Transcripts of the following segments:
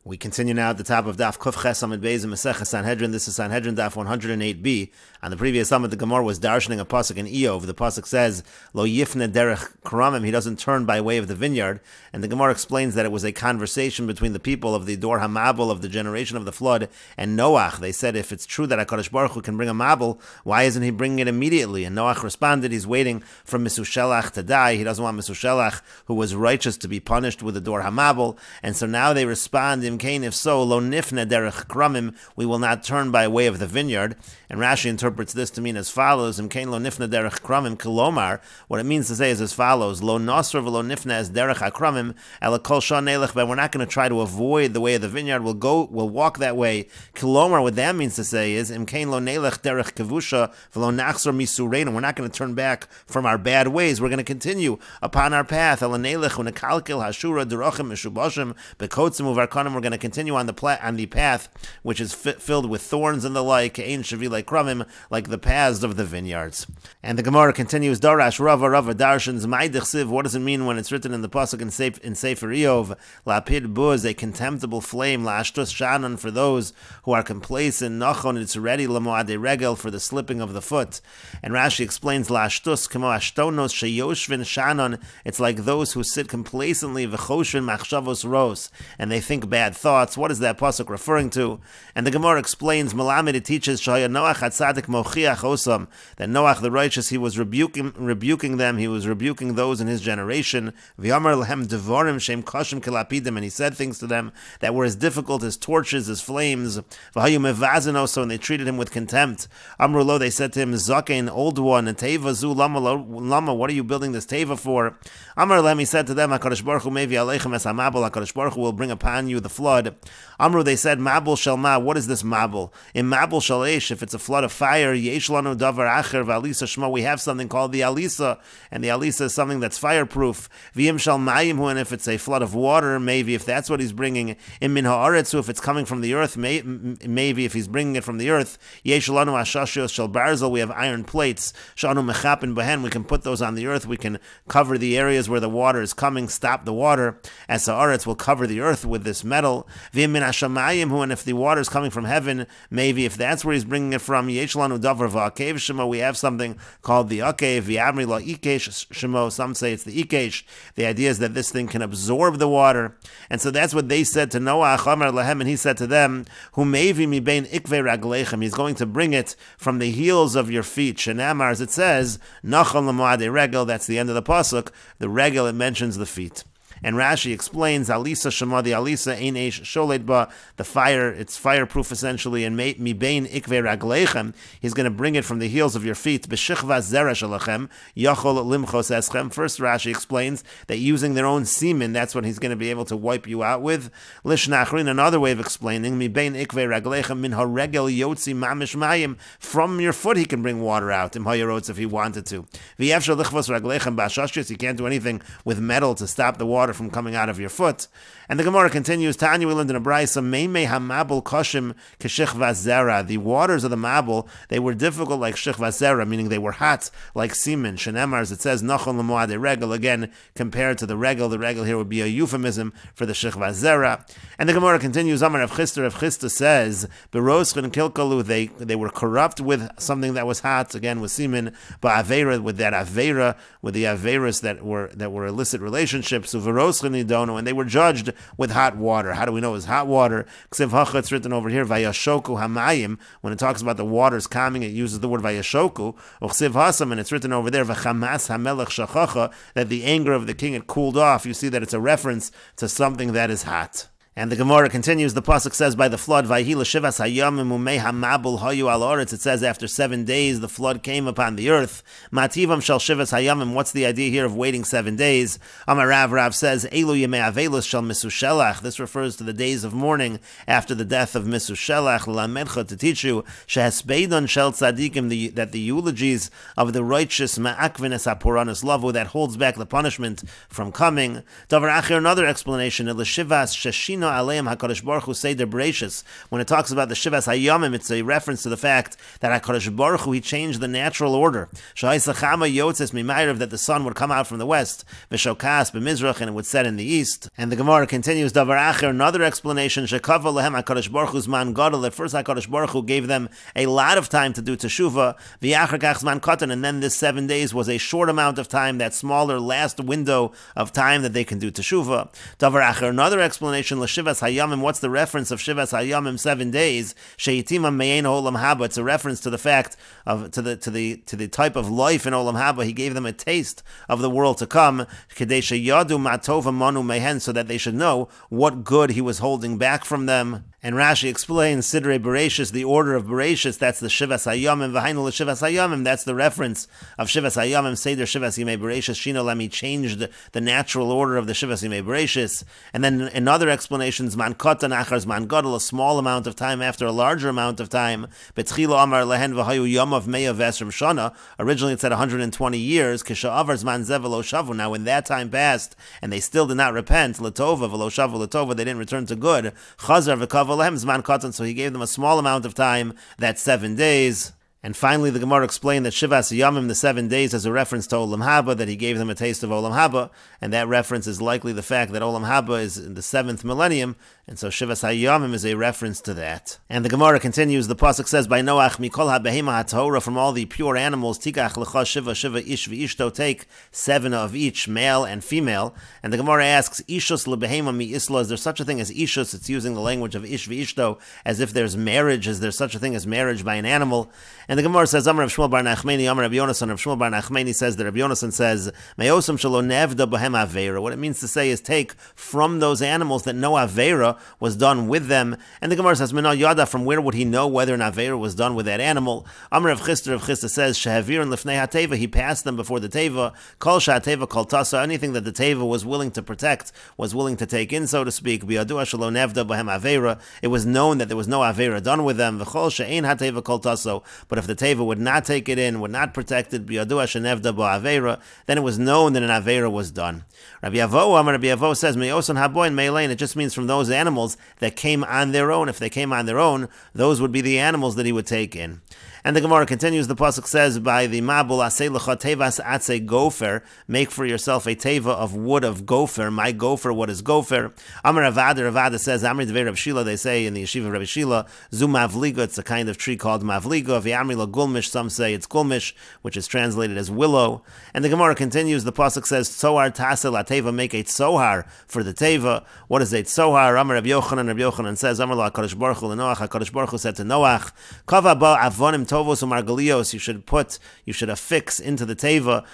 We continue now at the top of Daf Kufches Beis in Mesechet Sanhedrin. This is Sanhedrin Daf 108b. On the previous summit, the Gemara was darshaning a pasuk in Eov. The pasuk says, "Lo yifne derech karamim." He doesn't turn by way of the vineyard. And the Gemara explains that it was a conversation between the people of the Dor HaMabel of the generation of the flood and Noach. They said, if it's true that HaKadosh Baruch Hu can bring a Mabel, why isn't he bringing it immediately? And Noach responded, he's waiting for Mesushelach to die. He doesn't want Mesushelach, who was righteous, to be punished with the Dor HaMabel. And so now they respond, if so, lo nifne derech kramim, we will not turn by way of the vineyard. And Rashi interprets this to mean as follows: imkein lo nifne derech kramim kilomar. What it means to say is as follows: lo nasr v'lo nifne as derech hakramim ela kol shan nelech. But we're not going to try to avoid the way of the vineyard. We'll walk that way. Kilomar. What that means to say is imkein lo nelech derech kavusha v'lo nachzor misureinu. We're not going to turn back from our bad ways. We're going to continue upon our path. Ela nelech unekalkil hashura derachim meshubashim bekotzim uvarkanim. We're going to continue on the path which is filled with thorns and the like, ein shavi like kramim, like the paths of the vineyards. And the Gemara continues, Darash Rava Darshans Ma'idich. What does it mean when it's written in the pasuk in Sefer Eov? Lapid buz, a contemptible flame. La'ashtus shanon, for those who are complacent. Nachon, it's ready lamoade regel, for the slipping of the foot. And Rashi explains, La'ashtus kamo ashtonos sheyoshvin shanon. It's like those who sit complacently v'choshvin machshavos ros, and they think bad thoughts. What is that pasuk referring to? And the Gemara explains, Malamed, it teaches Shaya Noach HaTzadik Mochiach Osam, that Noach the righteous, he was rebuking them, he was rebuking those in his generation. V'yamar lehem devorim shem kashim kelapidim, and he said things to them that were as difficult as torches, as flames. V'hayu mevazin oso, and they treated him with contempt. Amrulo, they said to him, Zakein, old one, and teva zu lama, what are you building this teva for? Amar lehem, he said to them, HaKadosh Baruch Hu mevi aleichem es hamabel, HaKadosh Baruch Hu will bring upon you the flood. Amru, they said, Mabel shel ma, what is this Mabel? In Mabel shel eish, if it's a flood of fire, yesh lanu davar acher v'alisa shmo, we have something called the alisa, and the alisa is something that's fireproof. V'im shel mayim hu, and if it's a flood of water, maybe if that's what he's bringing. In min ha'aretzu, if it's coming from the earth, maybe if he's bringing it from the earth. Yesh lanu ashashios shel barzel, we have iron plates. Shanu mechapin behen, we can put those on the earth, we can cover the areas where the water is coming, stop the water. As ha'aretz will cover the earth with this metal. V'im min hashamayim hu, and if the water is coming from heaven, maybe if that's where he's bringing it from, yesh lanu davar v'akev shemo, we have something called the akev, v'yamri la ikesh shemo, some say it's the ikesh. The idea is that this thing can absorb the water, and so that's what they said to Noach. Amar lahem, and he said to them, hu mevi mi bein ikvei raglechem, he's going to bring it from the heels of your feet. Shenamar, as it says, nachon l'moadei regel, that's the end of the pasuk, the regel, it mentions the feet. And Rashi explains, Alisa Shema, the Alisa, Ein Eish Sholed Ba, the fire, it's fireproof essentially, and Mi Bein Ikve Raglechem, he's going to bring it from the heels of your feet, B'Shichva Zera Shalachem, Yachol Limchos Eschem. First Rashi explains that using their own semen, that's what he's going to be able to wipe you out with. Lishnachrin, another way of explaining, Mi Bein Ikve Raglechem, Min HaRegel Yotzi Mamish Mayim, from your foot he can bring water out, Im HaYarotz, if he wanted to. V'Yev Shalichvos Raglechem Ba'Shashis, he can't do anything with metal to stop the water from coming out of your foot. And the Gemara continues, Tanya, we learned in a brayso, Meimei hamabel koshim keshichva zera. The waters of the mabel, they were difficult like shichva zera, meaning they were hot like semen. Shenemar, as it says, nachon l'moadei regel, again, compared to the regel here would be a euphemism for the shichva zera. And the Gemara continues, Amar Rav Chisda says, Beroschen kilkalu, they were corrupt with something that was hot, again with semen, ba'avera, with that avera, with the averas that were illicit relationships, so and they were judged with hot water. How do we know it was hot water? It's written over here, Vayashoku Hamayim. When it talks about the waters calming, it uses the word Vayashoku. And it's written over there, Vachamas Hamelech Shachacha, that the anger of the king had cooled off. You see that it's a reference to something that is hot. And the Gemara continues, the pasuk says, by the flood, Vayhi l'shivas hayamim umei hamabul hayu al oretz. It says, after 7 days, the flood came upon the earth. Mativam shal shivas hayamim. What's the idea here of waiting 7 days? Amar Rav says, Elu yemei avelus shal Mesushelach. This refers to the days of mourning after the death of Mesushelach, l'lamedcha, to teach you, shehesbeidon shel tzadikim, that the eulogies of the righteous, ma'akvin es haporanis lavu, that holds back the punishment from coming. Davar acher, another explanation, l'shivas sheshina Shechina Aleim HaKadosh Baruch Hu Seder Bereshis. When it talks about the Shivas Hayamim, it's a reference to the fact that HaKadosh Baruch Hu, he changed the natural order. Shahai Yotzes Mimayrav, that the sun would come out from the west, Vishokas B'Mizrach, and it would set in the east. And the Gemara continues, Davar Acher, another explanation, Shekava Lehem HaKadosh Baruch Hu's Man Gadol, that first HaKadosh Baruch Hu gave them a lot of time to do Teshuvah, V'Acher Kach Zman Katan, and then this 7 days was a short amount of time, that smaller last window of time that they can do Teshuvah. Davar Acher, another explanation, L'Shivas Hayamim, what's the reference of Shivas Hayamim, 7 days? Sheyitima Me'ein Olam Haba, it's a reference to the fact of, to the type of life in Olam Haba. He gave them a taste of the world to come, Kedei Sheyadu Matova Manu Mehen, so that they should know what good he was holding back from them. And Rashi explains, Sidrei Bereshis, the order of Bereshis, that's the Shivas Hayamim, V'hainu L'Shivas Hayamim, that's the reference of Shivas Hayamim, Seder Shivas Yimei Bereshis, Shino Lami changed the natural order of the Shivas Yimei Bereshis. And then in other explanations, Man Katan Achar Man Gadol, a small amount of time after a larger amount of time, Betchila Amar Lehen V'hayu Yomav Meya V'esrim Shana, originally it said 120 years, Kisha Avar Zman Zev V'lo Shavu, now when that time passed, and they still did not repent, L'tova V'lo Shavu L'tova, they didn't return to good, Chazar V'kav Zman Katan, so he gave them a small amount of time, that's 7 days. And finally, the Gemara explained that Shivas Yamim, the 7 days, is a reference to Olam Haba, that he gave them a taste of Olam Haba, and that reference is likely the fact that Olam Haba is in the 7th millennium, and so Shivas Hayamim is a reference to that. And the Gemara continues, the Pasuk says, by Noach, Mikol HaBehema HaTahora, from all the pure animals, Tikach Lecha Shiva Shiva Ish V'ishto, take 7 of each, male and female. And the Gemara asks, Ishus LeBehema Mi Isla, is there such a thing as Ishus? It's using the language of Ish V'ishto, as if there's marriage, is there such a thing as marriage by an animal? And the Gemara says, Amar Rav Shmuel bar Nachmani, Amar Rav Yonasan. Rav Shmuel bar Nachmani says that Rav Yonasan says, Me'osam shelo nevda bohem aveira. What it means to say is take from those animals that no aveira was done with them. And the Gemara says, Mena yada, from where would he know whether an aveira was done with that animal? Amar Rav Chisda says, Shehavirin lefnei hateva, he passed them before the teva. Kol shateva kol tasa, anything that the teva was willing to protect, was willing to take in, so to speak. Biyadua shelo nevda bohem aveira. It was known that there was no aveira done with them. V'chol she'ein hateva kol taso. But if the teva would not take it in, would not protect it, then it was known that an aveira was done. Rabbi Avo says, Me'osan haboin me'elain, it just means from those animals that came on their own. If they came on their own, those would be the animals that he would take in. And the Gemara continues, the Pasuk says, by the Mabul, Asei lecha tevas atse gofer, make for yourself a teva of wood of gopher. My gopher, what is gopher? Amar Ravada says, Amri Dvei Rav Shila, they say in the yeshiva of Rabbi Shila, Zu mavliga, it's a kind of tree called mavliga. V'amri la gulmish, some say it's gulmish, which is translated as willow. And the Gemara continues, the Pasuk says, Tzohar tasel la teva, make a tzohar for the teva. What is a tzohar? Amar Rabbi Yochanan says, Amar la HaKadosh Baruch Hu l'Noach, HaKadosh Baruch Hu said to Noach, Kava ba avonim tovos umargalios, you should affix into the teva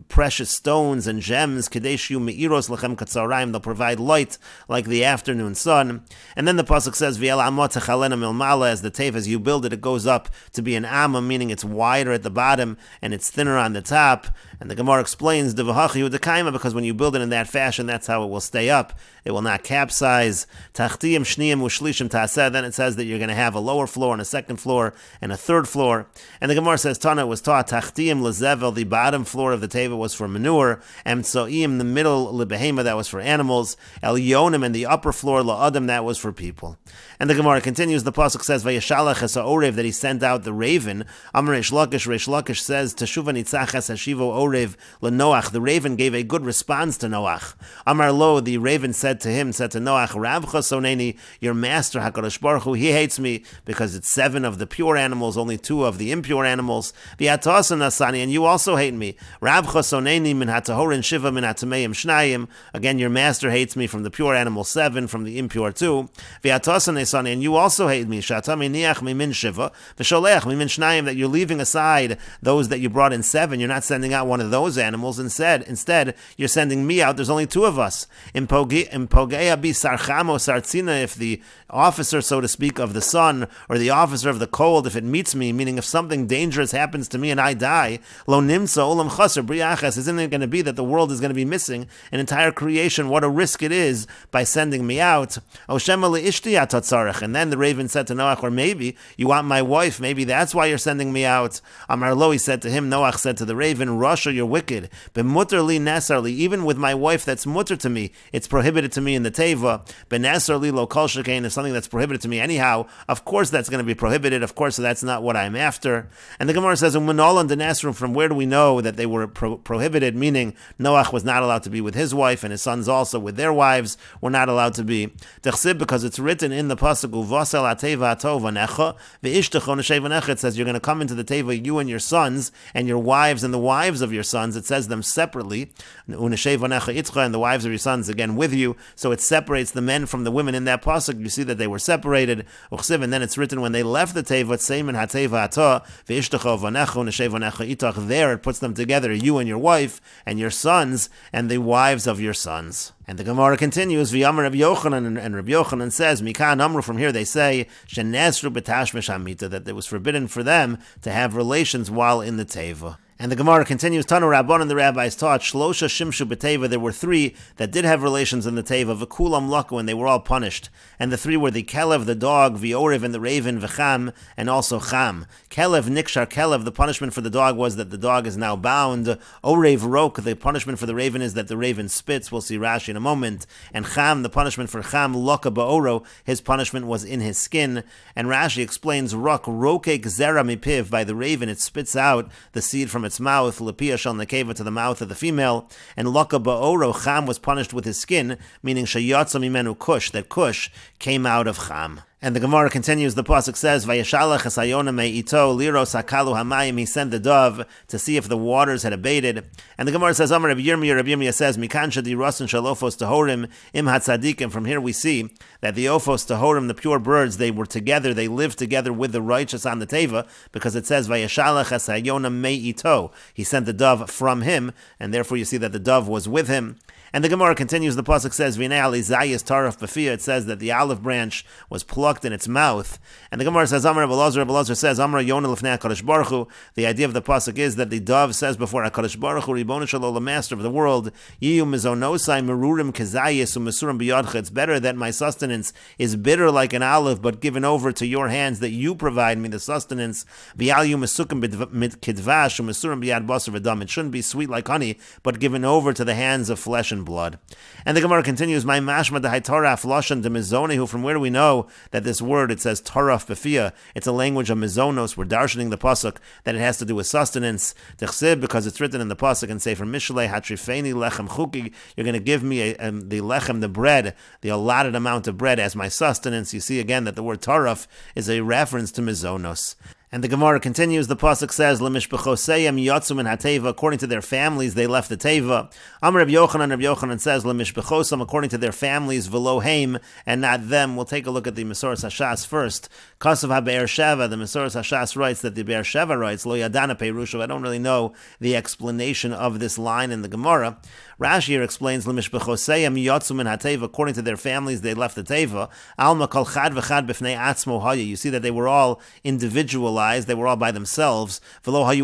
precious stones and gems, kadeshu meiros lechem katzaraim, they'll provide light like the afternoon sun. And then the pasuk says, V'el amot techalena milmala, as the teva, as you build it, it goes up to be an amma, meaning it's wider at the bottom and it's thinner on the top. And the Gemara explains, because when you build it in that fashion, that's how it will stay up. It will not capsize. Tachtiyim shniyim ushlishim taseh. Then it says that you're going to have a lower floor and a second floor and a third floor. And the Gemara says, Tana was taught, Tachtiyim lezevel, the bottom floor of the teva was for manure. Emtsoim, the middle lebehema, that was for animals. Elyonim, and the upper floor la'adam, that was for people. And the Gemara continues, the pasuk says, Vayeshalach es ha'orev, that he sent out the raven. Amar Reish Lakish says, Teshuva nitzach es hashivo orev leNoach, the raven gave a good response to Noach. Amar lo, the raven said to Noach, Rabcha soneni, your master HaKadosh Baruch Hu, he hates me because it's 7 of the pure animals, only 2 of the impure animals. V'atasan nasani, and you also hate me. Rabcha soneni min hatahorin shiva min hatameim shnayim, again your master hates me from the pure animal 7, from the impure 2. V'atasan nesani, and you also hate me. Shatami niach mimin shiva v'sholech mimin shnayim, that you're leaving aside those that you brought in 7. You're not sending out one of those animals. Instead, you're sending me out. There's only 2 of us. In Pogea bi sarchamo sartzina, if the officer, so to speak, of the sun, or the officer of the cold, if it meets me, meaning if something dangerous happens to me and I die, lo nimsa olam chaser briachas, isn't it going to be that the world is going to be missing an entire creation? What a risk it is by sending me out. Oshema leishti atatzarech, and then the raven said to Noach, or maybe you want my wife, maybe that's why you're sending me out. Amar lo, he said to him, Noach said to the raven, Rasha, you're wicked. B'mutter li nesarli, even with my wife that's mutter to me, it's prohibited to me in the teva. Benes Nesar Lilo Kol Shekain is something that's prohibited to me anyhow. Of course that's going to be prohibited. Of course that's not what I'm after. And the Gemara says, Umanolan de Nesrum, from where do we know that they were prohibited? Meaning Noach was not allowed to be with his wife, and his sons also with their wives were not allowed to be. Techsib, because it's written in the pasuk Uvasel Ateva Atova Necha Ve'ishtecho Nesheva Necha. It says you're going to come into the teva, you and your sons and your wives and the wives of your sons. It says them separately. Unesheva Necha Itzcha, and the wives of your sons again with you. So it separates the men from the women in that pasuk. You see that they were separated. And then it's written when they left the teva, Seimen Hateva Ata Ve'ishtecho Vanecha Nesheva Necha Itach. There it puts them together, you and your wife and your sons and the wives of your sons. And the Gemara continues, V'yamar Rabbi Yochanan, and Rabbi Yochanan says, Mikan Amru, from here they say, Shenesru b'tashmish hamita, that it was forbidden for them to have relations while in the teva. And the Gemara continues, Tanu Rabban, and the rabbis taught, Shlosha Shimshu B'Teva, there were three that did have relations in the Teva, V'kulam Laku, and they were all punished. And the three were the Kelev, the dog, V'Orev, and the raven, V'cham, and also Cham. Kelev, Nikshar Kelev, the punishment for the dog was that the dog is now bound. Orev Rok, the punishment for the raven is that the raven spits, we'll see Rashi in a moment. And Cham, the punishment for Cham, Loka Ba'oro, his punishment was in his skin. And Rashi explains, Rok, Roke Gzera Mipiv, by the raven it spits out the seed from its mouth, Lepia Shal Nekeva, to the mouth of the female, and Loka Ba'oro, Cham was punished with his skin, meaning Shayatza Mimenu Kush, that Kush came out of Cham. And the Gemara continues, the pasuk says, Vayashalach Hasayona Me'ito Liros Hakalu Hamayim, he sent the dove to see if the waters had abated. And the Gemara says, Amar Rabbi Yirmiyah says, Mikan Shadi Rasan Shalofos Tahorim Im Hatzadikim. From here we see that the Ophos Tahorim, the pure birds, they were together, they lived together with the righteous on the Teva, because it says, Vayashalach Hasayona Me'ito, he sent the dove from him, and therefore you see that the dove was with him. And the Gemara continues, the pasuk says, Vinei Alizayis Taraf Bafia, it says that the olive branch was plucked in its mouth. And the Gemara says, Amar Abelazar says, Amar Yonah Lefnei HaKadosh Baruch Hu, the idea of the pasuk is that the dove says before HaKadosh Baruch Hu, Ribono Shel Olam, master of the world, Yiyu Mizonosai Merurim Kezayis Umesurim Biyadcha, it's better that my sustenance is bitter like an olive, but given over to your hands, that you provide me the sustenance. V'yalu Mesukim Kidvash Umesurim Biyad Basar V'dam, it shouldn't be sweet like honey, but given over to the hands of flesh and blood. And the Gemara continues, my mashma de haitaraf lashon de mizonehu, from where do we know that this word, it says taraf befia, it's a language of mizonos, we're darshaning the pasuk that it has to do with sustenance, techsib, because it's written in the pasuk and say, from mishlei hatrifeni lechem chuki, you're going to give me the lechem, the bread, the allotted amount of bread as my sustenance. You see again that the word taraf is a reference to mizonos. And the Gemara continues, the pasuk says, Lemishbechoseyem yotzum in hateva, according to their families they left the teva. Amar Rabbi Yochanan says, Lemishbechosam, according to their families, veloheim, and not them. We'll take a look at the Mesoras Hashas first. Kasav HaBe'er Sheva, the Mesoras Hashas writes that the Be'er Sheva writes, Lo Yadana Peirushav. I don't really know the explanation of this line in the Gemara. Rashi here explains, Lemishbechoseyem yotzum in hateva, according to their families they left the teva. Alma kol chad v'chad b'fnei atzmo haya. You see that they were all individualized. They were all by themselves. They weren't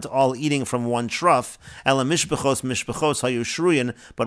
all eating from one trough. But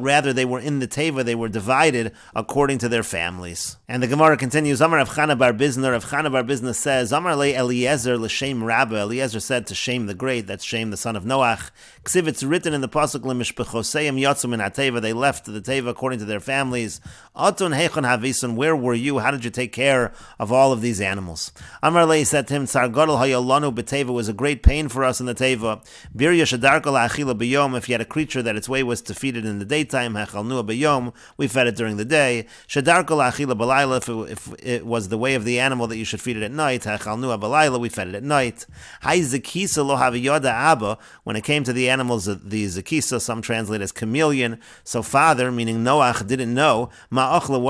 rather they were in the teva, they were divided according to their families. And the Gemara continues, Amar Rav Chana bar Bizna, Rav Chana bar Bizna says, Amar le Eliezer l'shem Rabba, Eliezer said to Shem the great, that's Shem the son of Noach. Ksiv, it's written in the pasuk, Lemishbechoseim yotzum in hateva, they left the teva according to their families. Atun heichon havisun, where were you? How did you take care of all of these animals? Amar Lei said to him, Tsar Gadol hayalanu b'teva, was a great pain for us in the teva. Birya shadarka la'achila b'yom, if you had a creature that its way was to feed it in the daytime, hachalnua b'yom, we fed it during the day. Shadarka la'achila b'layla, if it was the way of the animal that you should feed it at night, hachalnua b'layla, we fed it at night. Hai zekisa lo haviyoda abba, when it came to the animals, the zekisa, some translate as chameleon, so father, meaning Noach, didn't know, ma'achla,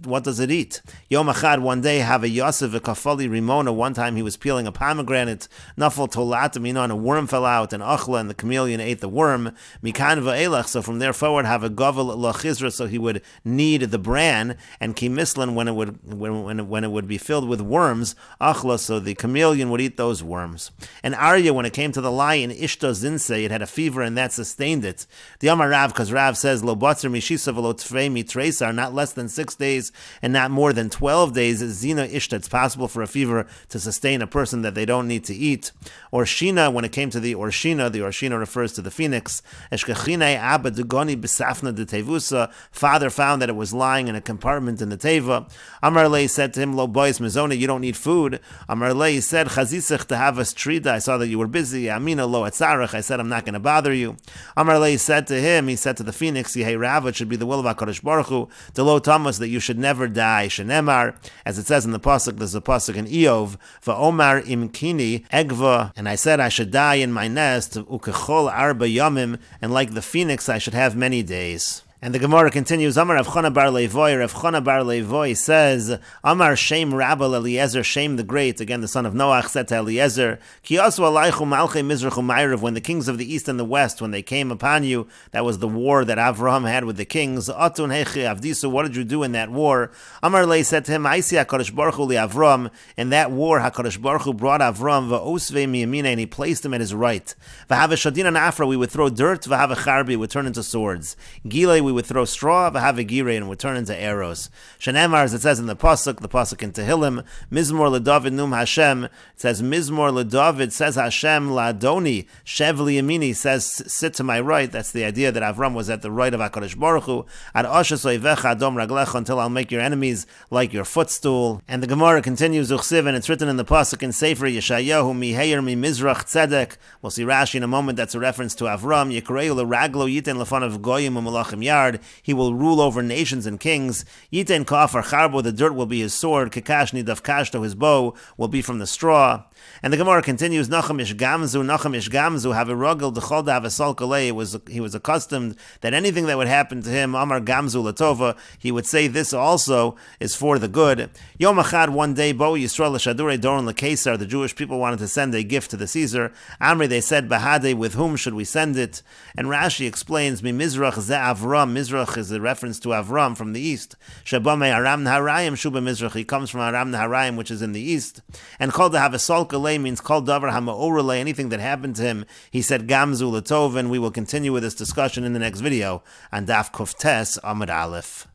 what does it eat? Yom achad, one day, have a Yosef v'kafali Rimona, one time he was peeling a pomegranate, Nafal Tolat, a worm fell out, and Achla, and the chameleon ate the worm, Mikan va'elach, so from there forward, have a Gavel lachizra, so he would knead the bran, and Kimislan, when it would be filled with worms, Achla, so the chameleon would eat those worms. And Arya, when it came to the lion, Ishta Zinse, it had a fever, and that sustained it. The Amar Rav, because Rav says, Lo Batzer Mishisa v'lo Tfei Mitresar, not less than 6 days, and not more than 12 days, Zina Ishta, it's possible for a fever to sustain a person that they don't need to eat. Orshina, when it came to the Orshina refers to the phoenix. Father found that it was lying in a compartment in the teva. Amar Lei said to him, Lo bois mizona, you don't need food. Amar Lei said, Chazisich to have a strida, I saw that you were busy. Amina lo etzarech, I said, I'm not going to bother you. Amar Lei said to him, he said to the phoenix, Yehei Rava, it should be the will of HaKadosh Baruch Hu, the lo tamas, that you should never die. Shenemar, as it says in the pasuk, there's a pasuk in Eov, Va'omar imkini egva, and I said I should die in my nest, ukechol arba yamim, and like the phoenix I should have many days. And the Gemara continues, Amar Rav Chana bar Levoy, Rav Chana bar Levoy says, Amar Shem Rabel Eliezer, Shem the Great, again the son of Noach, said to Eliezer, Ki asu alaychu malchei mizrach u'mayrav, when the kings of the east and the west, when they came upon you, that was the war that Avraham had with the kings, Atun hechi avdisu, what did you do in that war? Amar Lei said to him, Aisi HaKadosh Baruch Hu li Avram, in that war HaKadosh Baruch Hu brought Avram, va'osvei miyamina, and he placed him at his right. V'have shadin an afra, we would throw dirt, v'have charbi, would turn into swords. Gilei, we would throw straw, v'havigire, and would turn into arrows. Shenemar, as it says in the pasuk in Tehillim, Mizmor leDavid num Hashem, it says Mizmor leDavid, says Hashem laAdoni, Shev liyamini, says sit to my right. That's the idea that Avram was at the right of HaKadosh Baruch Hu. Ad ashes oivecha adom raglecha, until I'll make your enemies like your footstool. And the Gemara continues, Uchsiv, and it's written in the pasuk in Sefer Yeshayahu, Miheir mi Mizrach Tzedek. We'll see Rashi in a moment. That's a reference to Avram. Yikreu leraglo yiten lefanav goyim u'malachim yard. He will rule over nations and kings. Yiten kafar charbo, the dirt will be his sword. Kekashni dafkashto, his bow will be from the straw. And the Gemara continues, Nacham ish gamzu, have a rugel dechol da avasal kalei. He was accustomed that anything that would happen to him, Amar gamzu latova, he would say this also is for the good. Yom achad, one day, bo Yisrael l'shadurei doron l'keisar, the Jewish people wanted to send a gift to the Caesar. Amri, they said, bahade, with whom should we send it? And Rashi explains, mi mizrach ze Avram, mizrach is a reference to Avram from the east. Shabamei Aram Naharayim Shuba Mizrach. He comes from Aram Naharayim, which is in the east. And called to have a Salkalei means called Davar Hamaorale, anything that happened to him. He said Gamzu Latov, and we will continue with this discussion in the next video on Daf Kuftes Amud Aleph.